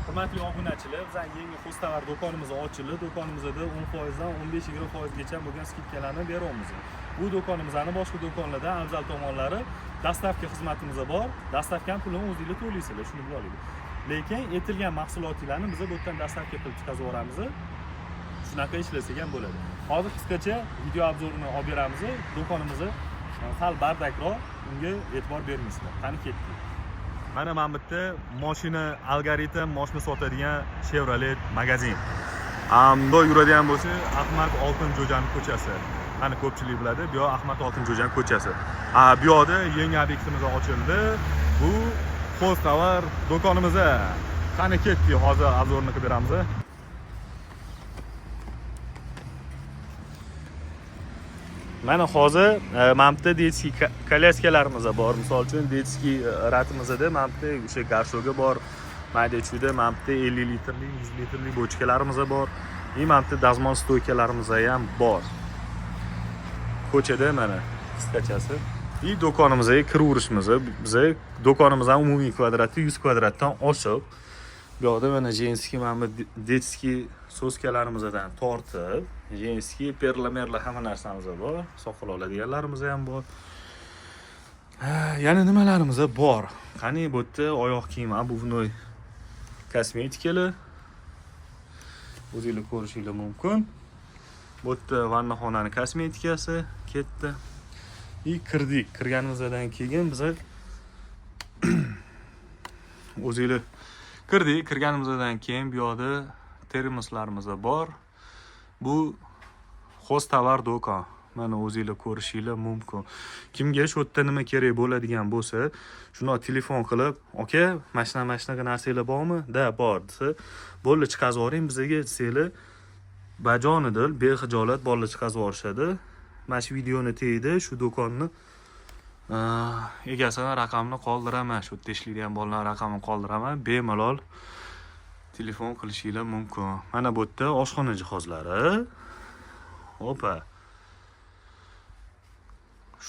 Hurmatli obunachilar, bizning yangi Xo'stovar do'konimiz ochildi. Do'konimizda 10% dan 15-20% gacha bo'lgan skidkalarni beryapmiz. Bu do'konimizning boshqa do'konlardan afzal tomonlari dastavka xizmatimiz bor. Dastavkani pulini o'zingiz to'laysizlar, shuni bilib oling. Lekin etilgan mahsulotlarni biz bu yerdan dastavka qilib chiqarib yuboramiz. Shunaqa ishlasak ham bo'ladi. Hozir qisqacha video obzorini olib beramiz. Do'konimizni sal bardakroq, unga e'tibor bermaysizlar. Qani ketdik. Mana bu yerda mashina algoritm mashina sotadigan Chevrolet magazin. Ammo yuradigan bo'lsa Ahmad Oltinjo'janing ko'chasi. Qani ko'pchilik biladi, bu yoq Ahmad Oltinjo'janing ko'chasi. Bu yoqda yangi obyektimiz ochildi. Bu Xo'stovar do'konimiz. Qani ketdik, hozir obzorni qilib beramiz. Mana hozir mamta detskiy kolyaskalarimiz bor. Misol uchun detskiy ratimizda mamta o'sha garshoga bor. Mayda chuda mamta 50 litrli, 100 litrli bochkalarimiz bor. Mamta dazmol stoykalarimiz ham bor. Ko'chada mana qisqachasi. Do'konimizga kiraverishimiz. Biz do'konimizning umumiy kvadrati 100 kvadratdan oshiq. Bu yoqda mana jenskiy mana detskiy so'skalarimizdan tortib, jenskiy perlamerlar hamma narsamiz bor. Soqol oladiganlarimiz ham bor. Yana nimalarimiz bor? Qani bu yerda oyoq kiyim, obuvnoy kosmetikalar. O'zingiz ko'rishingiz mumkin. Bu yerda vannaxonaning kosmetikasi ketdi. Kirdik. Kirganimizdan keyin biz o'zingiz kirganimizdan keyin bu yoqda termoslarimiz bor. Bu Xo'stovar do'kon. Mana o'zingiz ko'rishingiz mumkin. Kimga shu yerda nima kerak bo'ladigan bo'lsa, shuni telefon qilib, "Aka, mashinaga narsalar bormi?" "Da, bor" desa, "Bo'ldi, chiqarib yuboring bizga" desanglar, bajonidil, bexijolat bolalar chiqarib yuborishadi. Mana shu videoni tagida shu do'konni egasini raqamini qoldiraman, shu yerda ishlaydigan bolalar raqamini qoldiraman, bemalol telefon qilishingiz mumkin. Mana bu yerda oshxona jihozlari. Opa.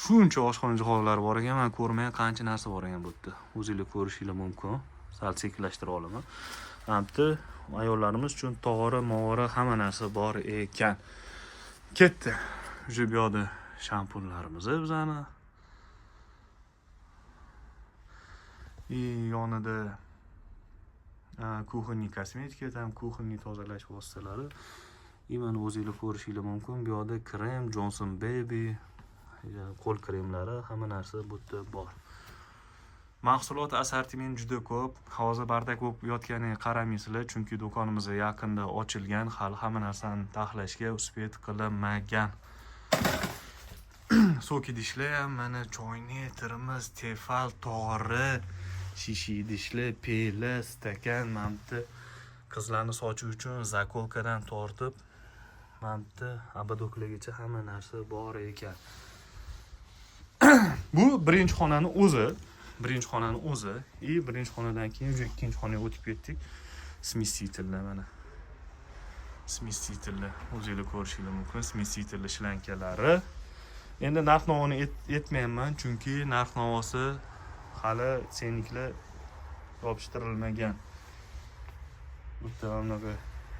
Shuncha oshxona jihozlari bor ekan, men ko'rmagan qancha narsa bor ekan bu yerda. O'zingiz ko'rishingiz mumkin. Sal sekinlashtirib olaman. Hamda ayollarimiz uchun tog'ora hamma narsa bor ekan. Ketdi. O'sha bu yoqda shampunlarimiz bizani. Yonida kuxonniy kosmetika, ham kuxonniy tozalash vositalari. Mana o'zingiz ko'rishingiz mumkin. Bu yoqda krem, Johnson Baby, qo'l kremlari, hamma narsa bu yerda bor. Mahsulot assortimenti juda ko'p. Hozir bardak bo'lib yotganiga qaramaysizlar, chunki do'konimiz yaqinda ochilgan, hali hamma narsani taxlashga uspet qilinmagan. So'k idishlar ham mana choynak, termos, tefal, tog'ora, shisha idishlar, pela, stakan, mamta qizlarni sochi uchun zakolkadan tortib, mamta abadoklargacha hamma narsa bor ekan. Bu birinchi xonani o'zi. Birinchi xonadan keyin ikkinchi xonaga o'tib ketdik. Smestitellar mana. Smestitellar o'zingiz ko'rishingiz mumkin. Smestitellar shlankalari. Endi narx-navoni aytmayman, chunki narx-navosi hali senliklar yopishtirilmagan. Bu yerda mana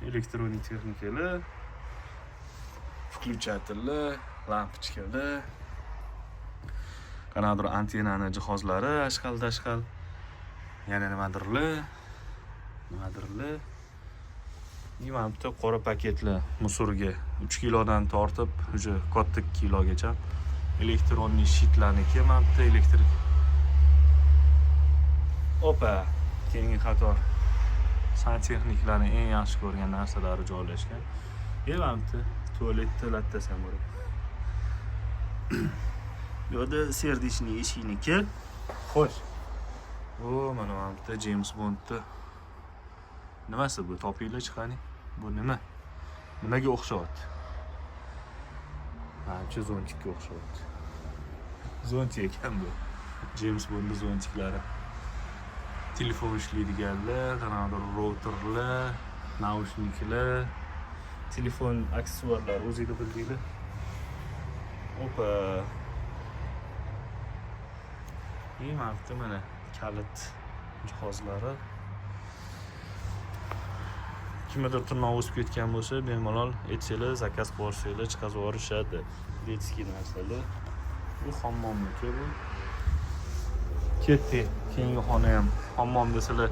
elektronik texnikalar, включателlar, lampochkalar, qanaqadir antennani jihozlari, ashqal-dashqal. Yana nimadirlar. Mana bitta qora paketlar musurga 3 kilodan tortib, o'sha katta kilogacha elektronniy shitlarniki, mana bitta elektrik. Opa, keyingi qator santexniklarning eng yaxshi ko'rgan narsalari joylashgan. Mana bitta tualetda lattasi ham bor. Bu yerda serdishning eshiginiki. Xo'sh. Mana bitta James Bondda. Nimasi bu? Topinglar chiqani. Bu nima? Nimaga o'xshayapti? Shu zontikka o'xshayapti. Zontik ekan bu. James Bond zontiklari. Telefon ishlaydiganlar, qanaqadir routerlar, naushniklar, telefon aksessuarlar, o'zingiz bildinglar. Opa. Mana kalit jihozlari. kimgadir tirnoq o'sib ketgan bo'lsa, bemalol aytsanglar, zakaz qilsanglar, chiqazib yuborishadi. Detskiy narsalar. Bu hammomniki bu. Ketdi. Keyingi xona ham hammom desalar,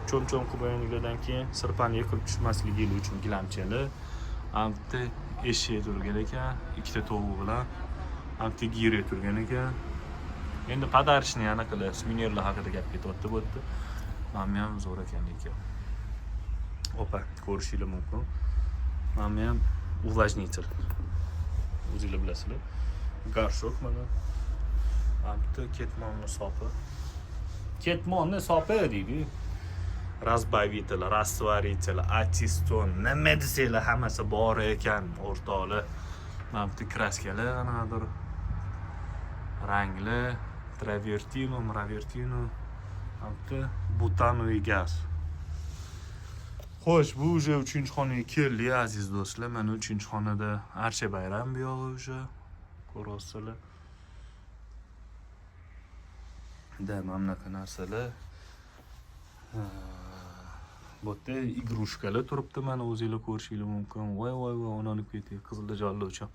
cho'm-cho'm qilib qo'yganligidan keyin sirpani yiqilib tushmasligi uchun gilamchalar. Amtda eshik turgan ekan, ikkita tovuq bilan. Amtda giri turgan ekan. Endi padarishni yana qilar, sminerlar haqida gap ketyapti bu yerda. Mana ham zo'r ekan lekin. Opa, ko'rishingiz mumkin. Mana ham увлажнитель. O'zingizlar bilasizlar. Горшок mana. Amtda ketmonni sopi. Ketmonni sopi deydi. Разбавитель, растворитель, ацетон, nima desanglar hammasi bor ekan o'rtoqlar. Mana bu kraskalar anadir. Rangli, travertino, mravertino, hamda butanoviy gaz. Xo'sh, bu уже 3-xonaga keldi, aziz do'stlar. Mana 3-xonada Archa bayram bu yog'i уже ko'rasizlar. Da mamlakat narsalar. Bu yerda igrushkalar turibdi, mana o'zingizlar ko'rishingiz mumkin. Voy, onani ketdi, qizilda jolli uchun.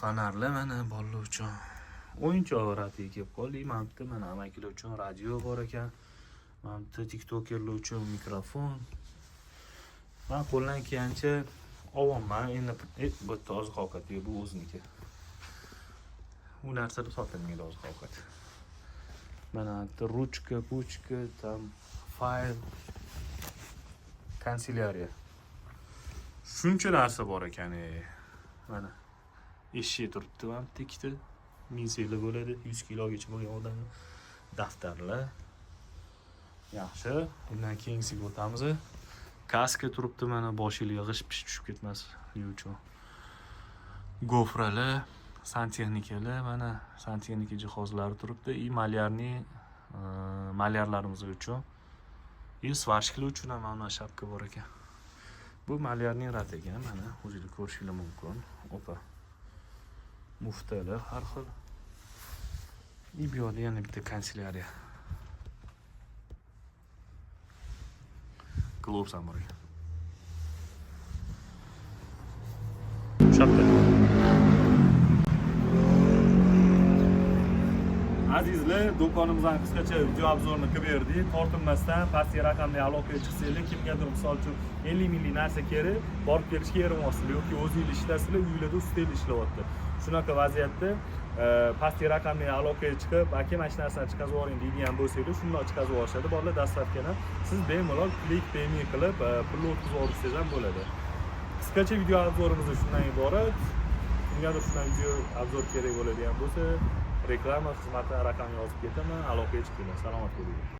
Fanarlar mana bolalar uchun. O'yinchoqlarga kelib qoldik. Mana amakilar uchun radio bor ekan. Mana tiktokerlar uchun mikrofon. Men qo'ldan kelgancha ovoman endi bu toza ovqat bu o'ziniki. Bu narsalar sotilmaydi oziq ovqat. Mana ruchka, puchka, tam fayl, kanselyariya. Shuncha narsa bor ekan. Mana eshik turibdi, ham ikkita minseli bo'ladi, 100 kilogacha bo'lgan odamlar. Daftarlar. Yaxshi, undan keyingisiga o'tamiz. Kaska turibdi, mana boshiga g'ish-pish tushib ketmasligi uchun. Gofralar, santexnikalar, mana santexnika jihozlari turibdi. Malyarlarimiz uchun. Svashkalar uchun ham mana shapka bor ekan. Bu malyarning rati ekan, mana o'zingizlar ko'rishingiz mumkin. Opa. Muftalar har xil. Bu yoqda yana bitta kanselyariya. Globus ham bor ekan. Shapka. Azizlar, do'konimizdan qisqacha video obzorini qilib berdik. Tortinmasdan pastki raqamli aloqaga chiqsanglar, kimgadir misol uchun 50 minglik narsa kerak, borib kelishga yaramasizlar yoki o'zingiz ishlasizlar, uylarda ustida ishlayapti. Shunaqa vaziyatda pastki raqamli aloqaga chiqib, aka mana shu narsani chiqazib yuboring deydigan bo'lsangiz, shundoq chiqazib yuborishadi. Bolalar dastavkani siz bemalol klik payment qilib pul o'tkazib yuborsangiz ham bo'ladi. Qisqacha video obzorimiz shundan iborat. Kimgadir shunday video obzor kerak bo'ladigan bo'lsa, reklama xizmati raqamini yozib ketaman, aloqaga chiqinglar. Salomat bo'ling.